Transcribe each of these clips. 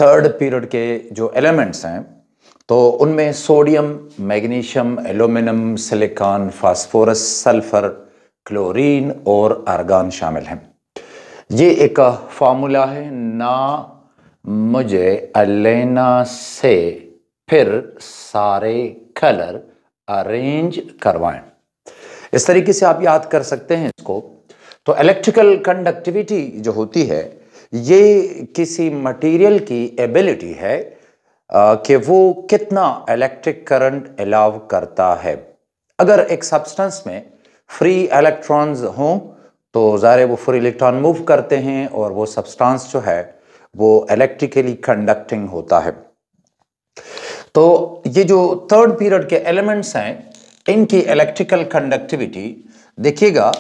Third period के जो elements हैं तो उनमें sodium, magnesium, aluminium, silicon, phosphorus, sulphur, chlorine और आर्गन शामिल हैं। ये एक फार्मूला है, ना मुझे लेना से फिर सारे कलर अरेंज करवाएं। इस तरीके से आप याद कर सकते हैं इसको। तो इलेक्ट्रिकल कंडक्टिविटी जो होती है ये किसी मटेरियल की एबिलिटी है कि वो कितना इलेक्ट्रिक करंट अलाउ करता है। अगर एक सब्सटेंस में फ्री इलेक्ट्रॉन्स हों तो ज़ाहिर वो फ्री इलेक्ट्रॉन मूव करते हैं और वो सब्सटेंस जो है वो इलेक्ट्रिकली कंडक्टिंग होता है। तो ये जो थर्ड पीरियड के एलिमेंट्स हैं इनकी इलेक्ट्रिकल कंडक्टिविटी देखिएगा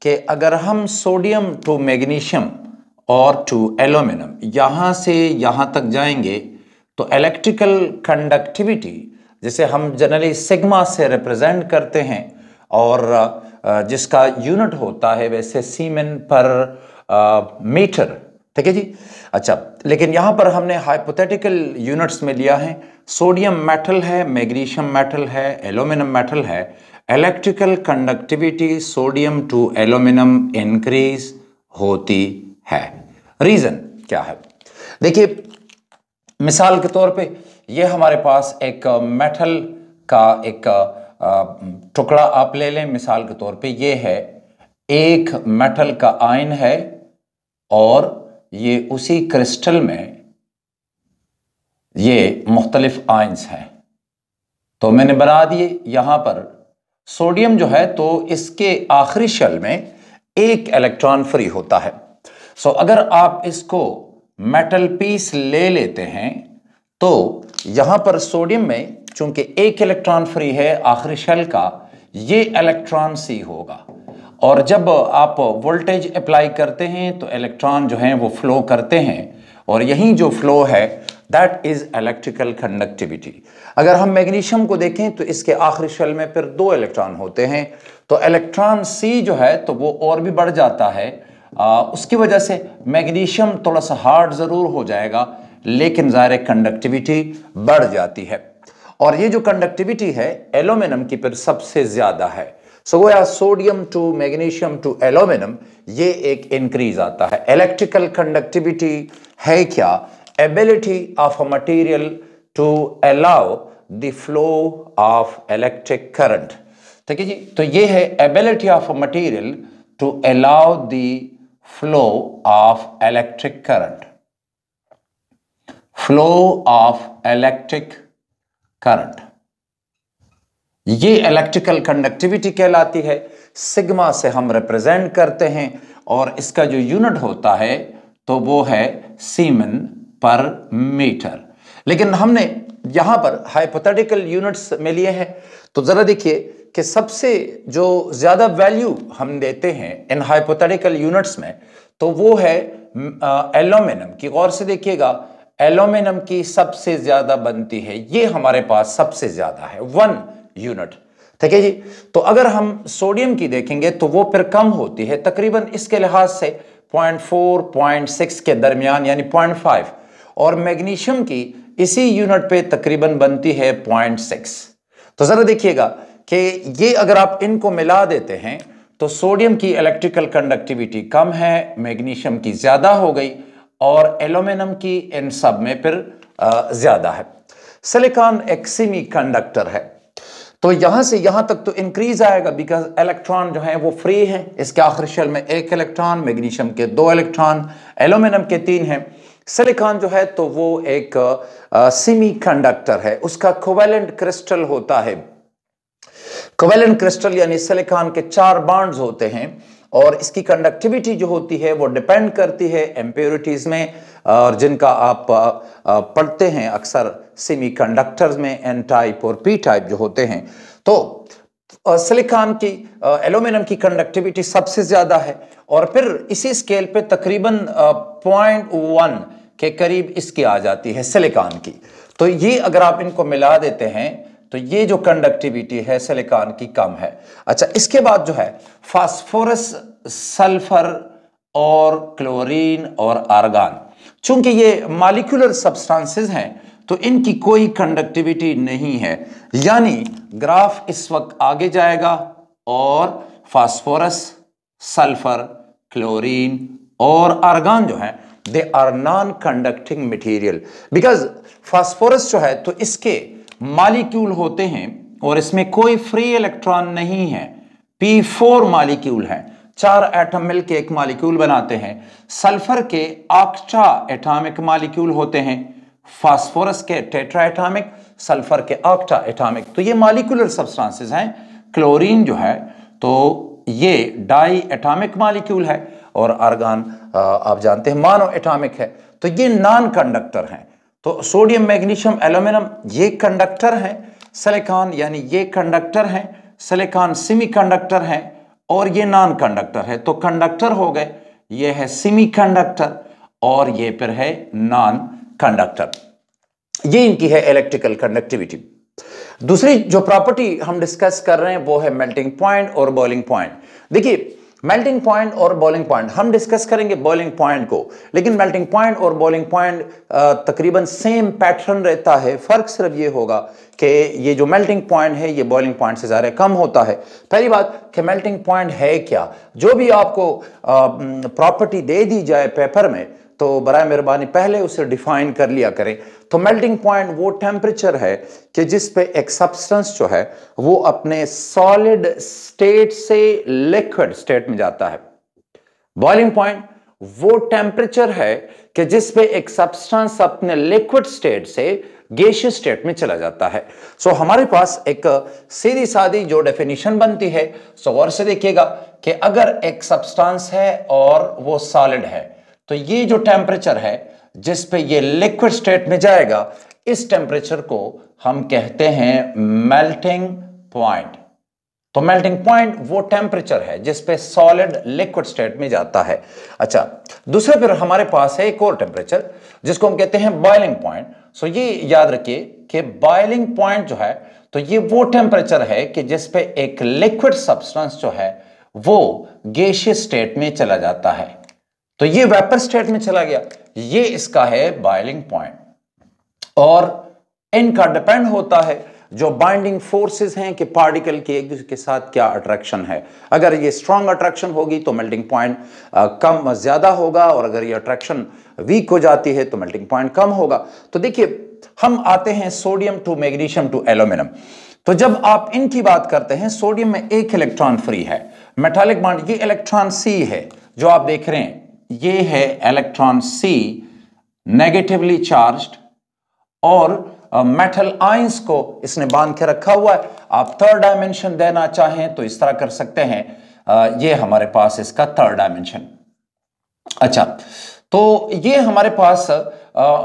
कि अगर हम सोडियम टू मैग्नीशियम और टू एल्यूमिनियम यहाँ से यहाँ तक जाएंगे तो इलेक्ट्रिकल कंडक्टिविटी जिसे हम जनरली सिग्मा से रिप्रेजेंट करते हैं और जिसका यूनिट होता है वैसे सीमेन पर मीटर, ठीक है जी। अच्छा, लेकिन यहाँ पर हमने हाइपोथेटिकल यूनिट्स में लिया है। सोडियम मेटल है, मैग्नीशियम मेटल है, एल्यूमिनियम मेटल है। Electrical conductivity sodium two aluminium increase होती है। रीजन क्या है? देखिए, मिसाल के तौर पे ये हमारे पास एक मेटल का एक टुकड़ा आप ले लें। मिसाल के तौर पे ये है एक मेटल का आयन है और ये उसी क्रिस्टल में ये मुख्तलिफ आयन्स हैं। तो मैंने बना दिए यहां पर सोडियम जो है तो इसके आखिरी शेल में एक इलेक्ट्रॉन फ्री होता है। सो अगर आप इसको मेटल पीस ले लेते हैं तो यहां पर सोडियम में चूंकि एक इलेक्ट्रॉन फ्री है आखिरी शेल का, ये इलेक्ट्रॉन सी होगा और जब आप वोल्टेज अप्लाई करते हैं तो इलेक्ट्रॉन जो हैं वो फ्लो करते हैं और यही जो फ्लो है दैट इज इलेक्ट्रिकल कंडक्टिविटी। अगर हम मैग्नीशियम को देखें तो इसके आखिरी शेल में फिर दो इलेक्ट्रॉन होते हैं तो इलेक्ट्रॉन सी जो है तो वो और भी बढ़ जाता है। उसकी वजह से मैग्नीशियम थोड़ा सा हार्ड जरूर हो जाएगा लेकिन ज़ाहिर कंडक्टिविटी बढ़ जाती है और ये जो कंडक्टिविटी है एल्यूमिनियम की फिर सबसे ज्यादा है। सो गोया sodium to magnesium to aluminium ये एक इंक्रीज आता है। इलेक्ट्रिकल कंडक्टिविटी है क्या? Ability of a material to allow the flow of electric current, ठीक है जी। तो ये है ability of a material to allow the flow of electric current, flow of electric current, ये इलेक्ट्रिकल कंडक्टिविटी कहलाती है। सिग्मा से हम रिप्रेजेंट करते हैं और इसका जो यूनिट होता है तो वो है सीमेन पर मीटर। लेकिन हमने यहां पर हाइपोथेटिकल यूनिट्स में लिए हैं तो जरा देखिए कि सबसे जो ज्यादा वैल्यू हम देते हैं इन हाइपोथेटिकल यूनिट्स में तो वो है एल्यूमिनियम की। गौर से देखिएगा, एल्यूमिनियम की सबसे ज्यादा बनती है, ये हमारे पास सबसे ज्यादा है 1 यूनिट, ठीक है जी। तो अगर हम सोडियम की देखेंगे तो वो फिर कम होती है तकरीबन इसके लिहाज से 0.4 0.6 के दरमियान यानी 0.5 और मैग्नीशियम की इसी यूनिट पे तकरीबन बनती है 0.6। तो जरा देखिएगा कि ये अगर आप इनको मिला देते हैं तो सोडियम की इलेक्ट्रिकल कंडक्टिविटी कम है, मैग्नीशियम की ज्यादा हो गई और एल्यूमिनियम की इन सब में फिर ज्यादा है। सिलिकॉन एक सेमी कंडक्टर है तो यहां से यहां तक तो इंक्रीज आएगा बिकॉज इलेक्ट्रॉन जो है वो फ्री है। इसके आखिरी शेल में एक इलेक्ट्रॉन, मैग्नीशियम के 2 इलेक्ट्रॉन, एल्यूमिनियम के 3 हैं। सिलिकॉन जो है तो वो एक सेमी कंडक्टर है, उसका कोवेलेंट क्रिस्टल होता है। कोवेलेंट क्रिस्टल यानी सिलिकॉन के 4 बॉन्ड्स होते हैं और इसकी कंडक्टिविटी जो होती है वो डिपेंड करती है इम्प्योरिटीज में और जिनका आप पढ़ते हैं अक्सर सेमीकंडक्टर्स में एन टाइप और पी टाइप जो होते हैं। तो सिलिकॉन की एल्यूमिनियम की कंडक्टिविटी सबसे ज्यादा है और फिर इसी स्केल पे तकरीबन 0.1 के करीब इसकी आ जाती है सिलिकॉन की। तो ये अगर आप इनको मिला देते हैं तो ये जो कंडक्टिविटी है सिलिकॉन की कम है। अच्छा, इसके बाद जो है फास्फोरस, सल्फर और क्लोरीन और आर्गन, चूंकि ये मॉलिक्यूलर सब्सटेंसेस हैं तो इनकी कोई कंडक्टिविटी नहीं है, यानी ग्राफ इस वक्त आगे जाएगा और फास्फोरस, सल्फर, क्लोरीन और आर्गन जो है they are non conducting material, because phosphorus जो है तो इसके मॉलिक्यूल होते हैं और इसमें कोई फ्री इलेक्ट्रॉन नहीं है, P4 मॉलिक्यूल है, 4 एटम मिलकर एक मॉलिक्यूल बनाते हैं। सल्फर के ऑक्टा एटॉमिक मॉलिक्यूल होते हैं, फास्फोरस के टेट्रा एटॉमिक, सल्फर के ऑक्टा एटॉमिक, तो ये मॉलिक्यूलर सब्सटेंसेस हैं। क्लोरीन जो है तो ये डाई एटॉमिक मॉलिक्यूल है और आर्गन आप जानते हैं मोनो एटॉमिक है, तो ये नॉन कंडक्टर हैं। तो सोडियम, मैग्नीशियम, एल्यूमिनियम ये कंडक्टर हैं, सिलिकॉन यानी ये कंडक्टर हैं, सिलिकॉन सेमीकंडक्टर है और ये नॉन कंडक्टर है। तो कंडक्टर हो गए, ये है सेमीकंडक्टर और ये फिर है नॉन कंडक्टर। ये इनकी है इलेक्ट्रिकल कंडक्टिविटी। दूसरी जो प्रॉपर्टी हम डिस्कस कर रहे हैं वो है मेल्टिंग पॉइंट और बॉइलिंग पॉइंट। देखिए मेल्टिंग पॉइंट और बॉइलिंग पॉइंट हम डिस्कस करेंगे बॉइलिंग पॉइंट को, लेकिन मेल्टिंग पॉइंट और बॉइलिंग पॉइंट तकरीबन सेम पैटर्न रहता है। फर्क सिर्फ ये होगा कि ये जो मेल्टिंग पॉइंट है ये बॉइलिंग पॉइंट से ज़्यादा कम होता है। पहली बात कि मेल्टिंग पॉइंट है क्या, जो भी आपको प्रॉपर्टी दे दी जाए पेपर में तो बराए मेहरबानी पहले उसे डिफाइन कर लिया करें। तो मेल्टिंग पॉइंट वो टेम्परेचर है कि जिस पे एक सब्सटेंस जो है वो अपने सॉलिड स्टेट से लिक्विड स्टेट में जाता है। बॉइलिंग पॉइंट वो टेम्परेचर है कि जिस पे एक सब्सटेंस अपने लिक्विड स्टेट से गैसियस स्टेट में चला जाता है। सो हमारे पास एक सीधी सादी जो डेफिनेशन बनती है, सो गौर से देखिएगा कि अगर एक सब्सटेंस है और वो सॉलिड है तो ये जो टेम्परेचर है जिस पे ये लिक्विड स्टेट में जाएगा, इस टेम्परेचर को हम कहते हैं मेल्टिंग पॉइंट। तो मेल्टिंग पॉइंट वो टेम्परेचर है जिस पे सॉलिड लिक्विड स्टेट में जाता है। अच्छा, दूसरे फिर हमारे पास है एक और टेम्परेचर जिसको हम कहते हैं बॉइलिंग पॉइंट। सो ये याद रखिए कि बॉइलिंग पॉइंट जो है तो ये वो टेम्परेचर है कि जिस पे एक लिक्विड सब्सटेंस जो है वो गैसियस स्टेट में चला जाता है, तो ये वेपर स्टेट में चला गया, ये इसका है बॉइलिंग पॉइंट। और इनका डिपेंड होता है जो बाइंडिंग फोर्सेस हैं कि पार्टिकल के एक दूसरे के साथ क्या अट्रैक्शन है। अगर ये स्ट्रॉन्ग अट्रैक्शन होगी तो मेल्टिंग पॉइंट कम ज्यादा होगा, और अगर ये अट्रैक्शन वीक हो जाती है तो मेल्टिंग पॉइंट कम होगा। तो देखिए हम आते हैं sodium to magnesium to aluminium. तो जब आप इनकी बात करते हैं, सोडियम में एक इलेक्ट्रॉन फ्री है, मेटालिक बॉन्ड, ये इलेक्ट्रॉन सी है जो आप देख रहे हैं, ये है इलेक्ट्रॉन सी नेगेटिवली चार्ज्ड, और मेटल आयंस को इसने बांध के रखा हुआ है। आप थर्ड डायमेंशन देना चाहें तो इस तरह कर सकते हैं। ये हमारे पास इसका थर्ड डायमेंशन। अच्छा, तो ये हमारे पास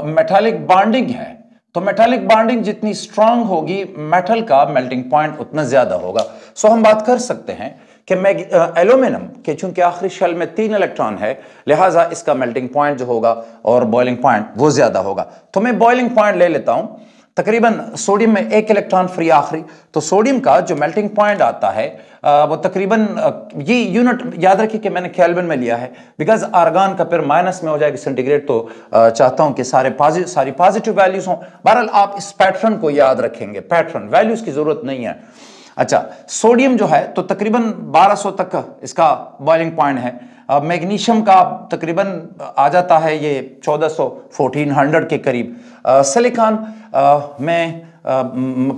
मेटालिक बॉन्डिंग है, तो मेटालिक बॉन्डिंग जितनी स्ट्रांग होगी मेटल का मेल्टिंग पॉइंट उतना ज्यादा होगा। सो हम बात कर सकते हैं कि एल्यूमिनियम के चूंकि आखिरी शेल में 3 इलेक्ट्रॉन है, लिहाजा इसका मेल्टिंग पॉइंट जो होगा और बॉइलिंग पॉइंट वो ज्यादा होगा। तो मैं बॉइलिंग पॉइंट ले लेता हूं, तकरीबन सोडियम में एक इलेक्ट्रॉन फ्री आखिरी, तो सोडियम का जो मेल्टिंग पॉइंट आता है वो तकरीबन, ये यूनिट याद रखिए कि मैंने केल्विन में लिया है, बिकॉज आर्गन का फिर माइनस में हो जाएगा सेंटीग्रेड, तो चाहता हूं कि सारी पॉजिटिव वैल्यूज हों। बहरहाल आप इस पैटर्न को याद रखेंगे, पैटर्न, वैल्यूज की जरूरत नहीं है। अच्छा, सोडियम जो है तो तकरीबन 1200 तक इसका बॉइलिंग पॉइंट है। मैग्नीशियम का तकरीबन आ जाता है ये 1400 1400 के करीब। सिलिकॉन में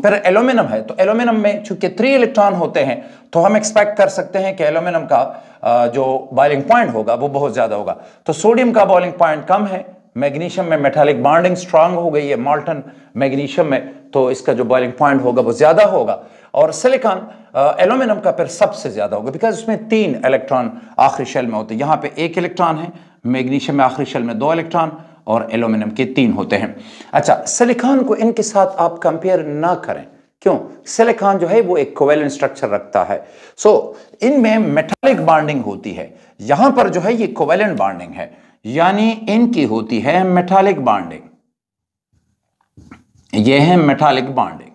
फिर एल्यूमिनियम है, तो एल्यूमिनियम में चूंकि 3 इलेक्ट्रॉन होते हैं तो हम एक्सपेक्ट कर सकते हैं कि एल्यूमिनियम का जो बॉइलिंग पॉइंट होगा वो बहुत ज्यादा होगा। तो सोडियम का बॉइलिंग पॉइंट कम है, मैग्नीशियम में मेटालिक बॉन्डिंग स्ट्रांग हो गई है मॉल्टन मैग्नीशियम में, तो इसका जो बॉइलिंग पॉइंट होगा वो ज्यादा होगा। और सिलिकॉन एल्यूमिनियम का फिर सबसे ज्यादा होगा, बिकॉज उसमें 3 इलेक्ट्रॉन आखिरी शेल में होते हैं। यहां पे 1 इलेक्ट्रॉन है, मैग्नीशियम में आखिरी शेल में 2 इलेक्ट्रॉन, और एल्यूमिनियम के 3 होते हैं। अच्छा, सिलिकॉन को इनके साथ आप कंपेयर ना करें, क्यों? सिलिकॉन जो है वो एक कोवेलेंट स्ट्रक्चर रखता है। सो इनमें मेटालिक बॉन्डिंग होती है, यहां पर जो है ये कोवेलेंट बॉन्डिंग है, यानी इनकी होती है मेटालिक बॉन्डिंग, ये है मेटालिक बॉन्डिंग।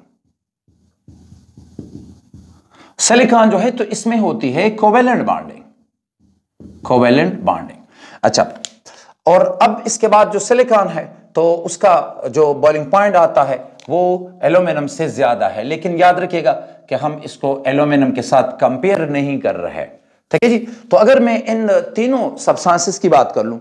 सिलिकॉन जो है तो इसमें होती है कोवेलेंट बॉन्डिंग, कोवेलेंट बॉन्डिंग। अच्छा, और अब इसके बाद जो सिलिकॉन है तो उसका जो बॉइलिंग पॉइंट आता है वो एल्यूमिनियम से ज्यादा है, लेकिन याद रखिएगा कि हम इसको एल्यूमिनियम के साथ कंपेयर नहीं कर रहे हैं, ठीक है जी। तो अगर मैं इन तीनों सब्सटेंसेस की बात कर लूं,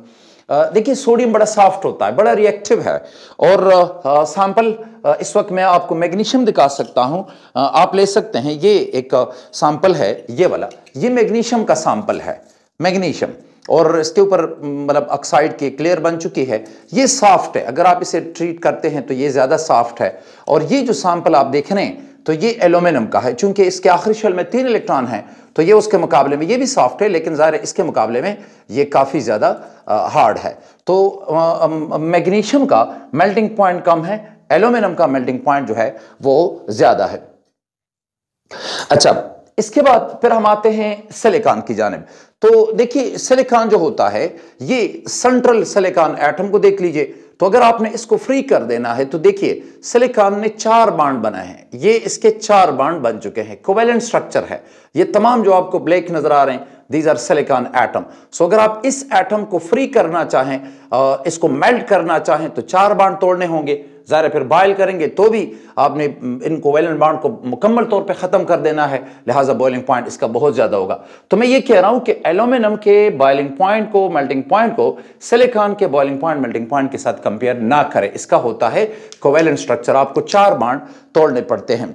देखिए सोडियम बड़ा सॉफ्ट होता है, बड़ा रिएक्टिव है, और सैंपल इस वक्त मैं आपको मैग्नीशियम दिखा सकता हूं, आप ले सकते हैं, ये एक सैंपल है, ये वाला, ये मैग्नीशियम का सैंपल है, मैग्नीशियम, और इसके ऊपर मतलब ऑक्साइड की क्लियर बन चुकी है, ये सॉफ्ट है, अगर आप इसे ट्रीट करते हैं तो ये ज्यादा सॉफ्ट है। और ये जो सैंपल आप देख रहे हैं तो ये एल्यूमिनियम का है, चूंकि इसके आखिरी शेल में 3 इलेक्ट्रॉन हैं तो ये उसके मुकाबले में, ये भी सॉफ्ट है लेकिन ज़ाहिर है इसके मुकाबले में ये काफ़ी ज़्यादा हार्ड है। तो मैग्नीशियम का मेल्टिंग पॉइंट कम है, एल्यूमिनियम का मेल्टिंग पॉइंट जो है वो ज़्यादा है। अच्छा, इसके बाद फिर हम आते हैं सिलिकॉन की जानिब। तो देखिए सिलिकॉन जो होता है, ये सेंट्रल सिलिकॉन एटम को देख लीजिए, तो अगर आपने इसको फ्री कर देना है तो देखिए सिलिकॉन ने 4 बॉन्ड बनाए हैं, ये इसके 4 बॉन्ड बन चुके हैं, कोवेलेंट स्ट्रक्चर है। ये तमाम जो आपको ब्लैक नजर आ रहे हैं दीज आर सिलिकॉन एटम। सो अगर आप इस एटम को फ्री करना चाहें, इसको मेल्ट करना चाहें तो 4 बॉन्ड तोड़ने होंगे, ज़ाहिर फिर बॉयल करेंगे तो भी आपने इन कोवेलेंट बॉन्ड को मुकम्मल तौर पे ख़त्म कर देना है, लिहाजा बॉइलिंग पॉइंट इसका बहुत ज़्यादा होगा। तो मैं ये कह रहा हूं कि एल्यूमिनियम के बॉइलिंग पॉइंट को, मेल्टिंग पॉइंट को सिलिकॉन के बॉइलिंग पॉइंट, मेल्टिंग पॉइंट के साथ कंपेयर ना करें, इसका होता है कोवेलेंट स्ट्रक्चर, आपको 4 बॉन्ड तोड़ने पड़ते हैं।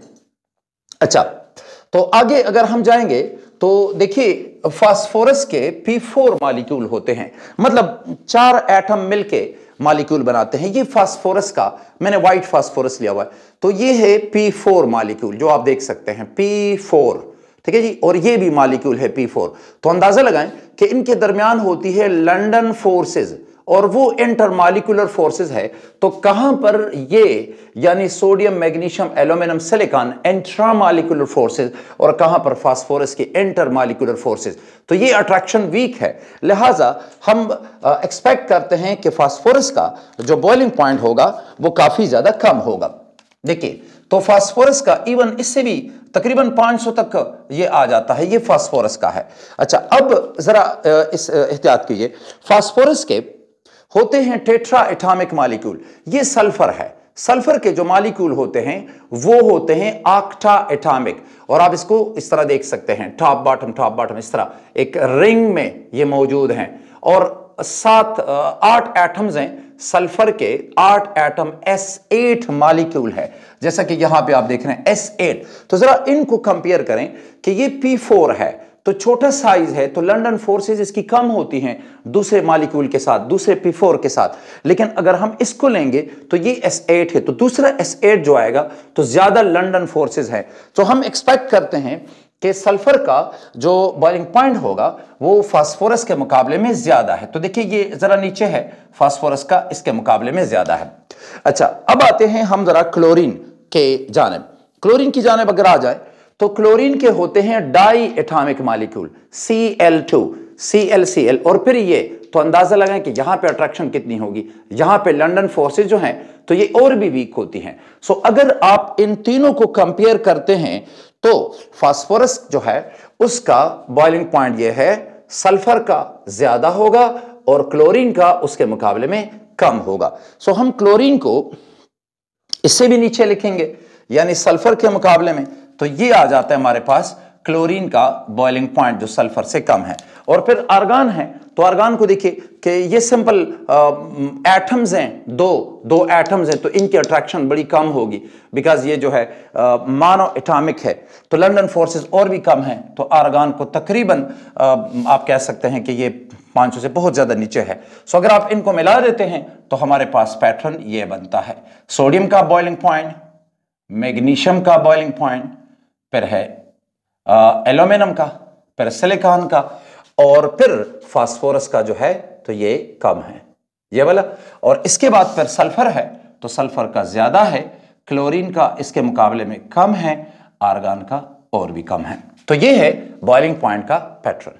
अच्छा, तो आगे अगर हम जाएंगे तो देखिए फास्फोरस के P4 मॉलिक्यूल होते हैं, मतलब 4 एटम मिलके मॉलिक्यूल बनाते हैं। ये फास्फोरस का, मैंने व्हाइट फास्फोरस लिया हुआ है, तो ये है P4 मॉलिक्यूल जो आप देख सकते हैं P4, ठीक है जी, और ये भी मॉलिक्यूल है P4। तो अंदाजा लगाएं कि इनके दरमियान होती है लंदन फोर्सेस, और वो इंटरमॉलिक्यूलर फोर्सेस है। तो कहां पर ये, यानी sodium, magnesium, aluminium, silicon intramolecular forces, और कहां पर फास्फोरस की इंटरमॉलिक्यूलर फोर्सेस। तो ये अट्रैक्शन वीक है, लिहाजा हम एक्सपेक्ट करते हैं कि फास्फोरस का जो बॉइलिंग पॉइंट होगा वो काफी ज्यादा कम होगा। देखिए तो फास्फोरस का इवन इससे भी तकरीबन 500 तक ये आ जाता है, ये फास्फोरस का है। अच्छा, अब जरा इस एहतियात कीजिए, फास्फोरस के होते हैं टेट्रा एटॉमिक मॉलिक्यूल, ये सल्फर है, सल्फर के जो मॉलिक्यूल होते हैं वो होते हैं ऑक्टा एटॉमिक, और आप इसको इस तरह देख सकते हैं, टॉप बॉटम इस तरह एक रिंग में ये मौजूद हैं, और 8 एटम्स हैं सल्फर के, 8 एटम S8 मॉलिक्यूल है, जैसा कि यहां पे आप देख रहे हैं S8। तो जरा इनको कंपेयर करें कि ये P4 है तो छोटा साइज है, तो लंदन फोर्सेस इसकी कम होती हैं दूसरे मॉलिक्यूल के साथ, दूसरे P4 के साथ, लेकिन अगर हम इसको लेंगे तो ये S8 है, तो दूसरा S8 जो आएगा तो ज्यादा लंदन फोर्सेस है। तो हम एक्सपेक्ट करते हैं कि सल्फर का जो बॉइलिंग पॉइंट होगा वो फास्फोरस के मुकाबले में ज्यादा है। तो देखिए ये जरा नीचे है, फास्फोरस का इसके मुकाबले में ज्यादा है। अच्छा, अब आते हैं हम जरा क्लोरीन के जानिब। क्लोरीन की जानिब अगर आ जाए तो क्लोरीन के होते हैं die atomic molecule, Cl2, ClCl, और फिर ये, तो अंदाजा लगाएं कि यहां पे अट्रैक्शन कितनी होगी, यहां पे लंदन फोर्सेस जो हैं तो ये और भी वीक होती हैं। सो अगर आप इन तीनों को कंपेयर करते हैं तो फास्फोरस जो है उसका बॉइलिंग पॉइंट ये है, सल्फर का ज्यादा होगा और क्लोरीन का उसके मुकाबले में कम होगा। सो हम क्लोरीन को इससे भी नीचे लिखेंगे, यानी सल्फर के मुकाबले में, तो ये आ जाता है हमारे पास क्लोरीन का बॉइलिंग पॉइंट जो सल्फर से कम है। और फिर आर्गान है, तो आर्गान को देखिए कि ये सिंपल एटम्स हैं, दो एटम्स हैं, तो इनकी अट्रैक्शन बड़ी कम होगी, बिकॉज ये जो है मोनो एटॉमिक है, तो लंदन फोर्सेस और भी कम है, तो आर्गान को तकरीबन आप कह सकते हैं कि ये 500 से बहुत ज्यादा नीचे है। सो अगर आप इनको मिला देते हैं तो हमारे पास पैटर्न ये बनता है, सोडियम का बॉइलिंग पॉइंट, मैग्नीशियम का बॉइलिंग पॉइंट, फिर है एल्यूमिनियम का, फिर सिलिकॉन का, और फिर फास्फोरस का जो है तो ये कम है, ये वाला, और इसके बाद फिर सल्फर है, तो सल्फर का ज्यादा है, क्लोरीन का इसके मुकाबले में कम है, आर्गान का और भी कम है। तो ये है बॉइलिंग पॉइंट का पैटर्न।